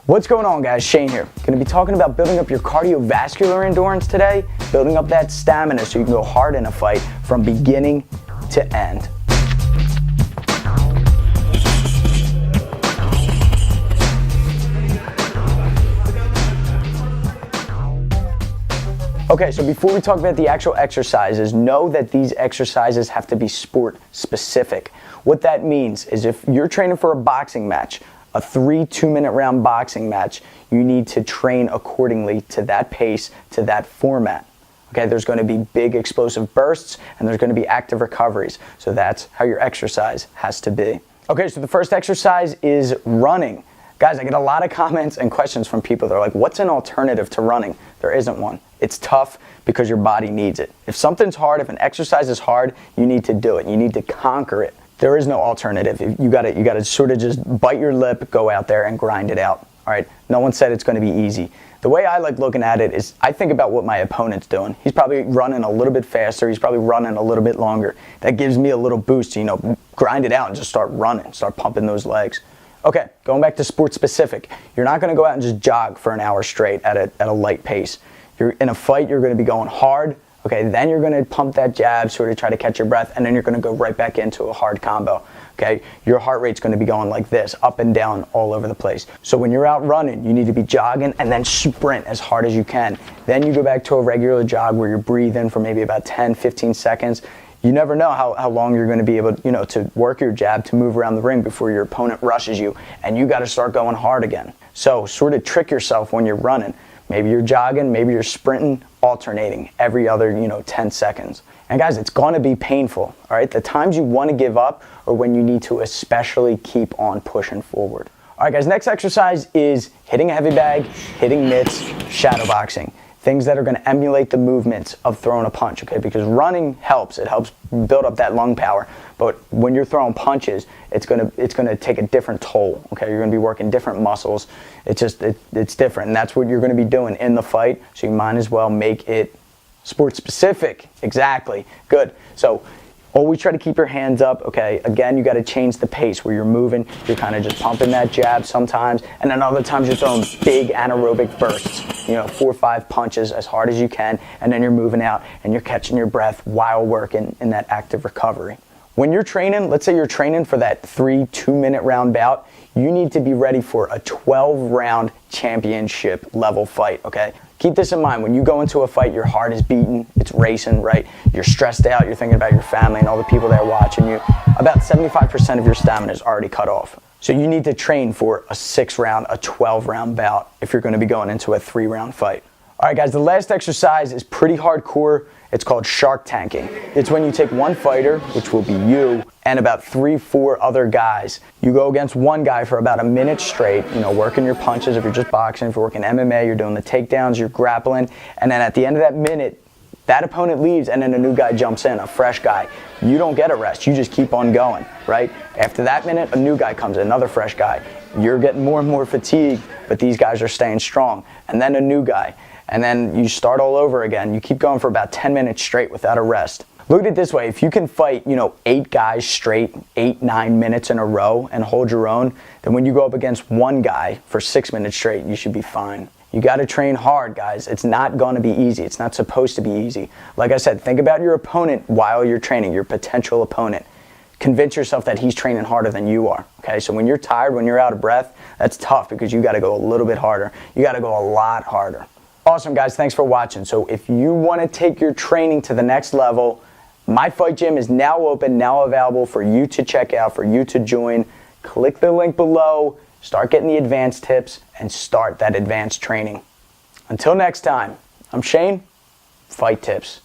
What's going on, guys? Shane here. Going to be talking about building up your cardiovascular endurance today, building up that stamina so you can go hard in a fight from beginning to end. Okay, so before we talk about the actual exercises, know that these exercises have to be sport specific. What that means is if you're training for a boxing match, a 3 2-minute round boxing match, you need to train accordingly to that pace, to that format. Okay, there's going to be big explosive bursts and there's going to be active recoveries. So that's how your exercise has to be. Okay, so the first exercise is running. Guys, I get a lot of comments and questions from people. They're like, what's an alternative to running? There isn't one. It's tough because your body needs it. If something's hard, if an exercise is hard, you need to do it. You need to conquer it. There is no alternative. You gotta sort of just bite your lip, go out there and grind it out. All right. No one said it's going to be easy. The way I like looking at it is I think about what my opponent's doing. He's probably running a little bit faster. He's probably running a little bit longer. That gives me a little boost to, grind it out and just start running, start pumping those legs. Okay, going back to sport specific. You're not going to go out and just jog for an hour straight at a light pace. You're in a fight, you're going to be going hard. Okay, then you're going to pump that jab, sort of try to catch your breath, and then you're going to go right back into a hard combo. Okay, your heart rate's going to be going like this, up and down all over the place. So when you're out running, you need to be jogging and then sprint as hard as you can. Then you go back to a regular jog where you're breathing for maybe about 10, 15 seconds. You never know how long you're going to be able, to work your jab to move around the ring before your opponent rushes you, and you got to start going hard again. So sort of trick yourself when you're running. Maybe you're jogging, maybe you're sprinting, alternating every other, 10 seconds. And guys, it's going to be painful, all right? The times you want to give up are when you need to especially keep on pushing forward. All right, guys, next exercise is hitting a heavy bag, hitting mitts, shadow boxing. Things that are going to emulate the movements of throwing a punch, okay? Because running helps. It helps build up that lung power. But when you're throwing punches, it's going to take a different toll, okay? You're going to be working different muscles. It's different, and that's what you're going to be doing in the fight. So you might as well make it sport specific. Exactly. Good. So always try to keep your hands up, okay? Again, you got to change the pace where you're moving. You're kind of just pumping that jab sometimes, and then other times you're throwing big anaerobic bursts, 4 or 5 punches as hard as you can, and then you're moving out and you're catching your breath while working in that active recovery. When you're training, let's say you're training for that 3 2-minute round bout, you need to be ready for a 12-round championship level fight, okay? Keep this in mind. When you go into a fight, your heart is beating, it's racing, right? You're stressed out, you're thinking about your family and all the people that are watching you. About 75% of your stamina is already cut off. So you need to train for a 6-round, a 12-round bout if you're going to be going into a 3-round fight. All right, guys, the last exercise is pretty hardcore. It's called shark tanking. It's when you take one fighter, which will be you, and about 3, 4 other guys. You go against one guy for about a minute straight, working your punches. If you're just boxing, if you're working MMA, you're doing the takedowns, you're grappling. And then at the end of that minute, that opponent leaves and then a new guy jumps in, a fresh guy. You don't get a rest. You just keep on going, right? After that minute, a new guy comes in, another fresh guy. You're getting more and more fatigued, but these guys are staying strong. And then a new guy. And then you start all over again. You keep going for about 10 minutes straight without a rest. Look at it this way. If you can fight, 8 guys straight, 8, 9 minutes in a row and hold your own, then when you go up against one guy for 6 minutes straight, you should be fine. You got to train hard, guys. It's not going to be easy. It's not supposed to be easy. Like I said, think about your opponent while you're training, your potential opponent. Convince yourself that he's training harder than you are, okay? So when you're tired, when you're out of breath, that's tough because you got to go a little bit harder. You got to go a lot harder. Awesome, guys. Thanks for watching. So if you want to take your training to the next level, my fight gym is now open, now available for you to check out, for you to join. Click the link below, start getting the advanced tips, and start that advanced training. Until next time, I'm Shane, Fight Tips.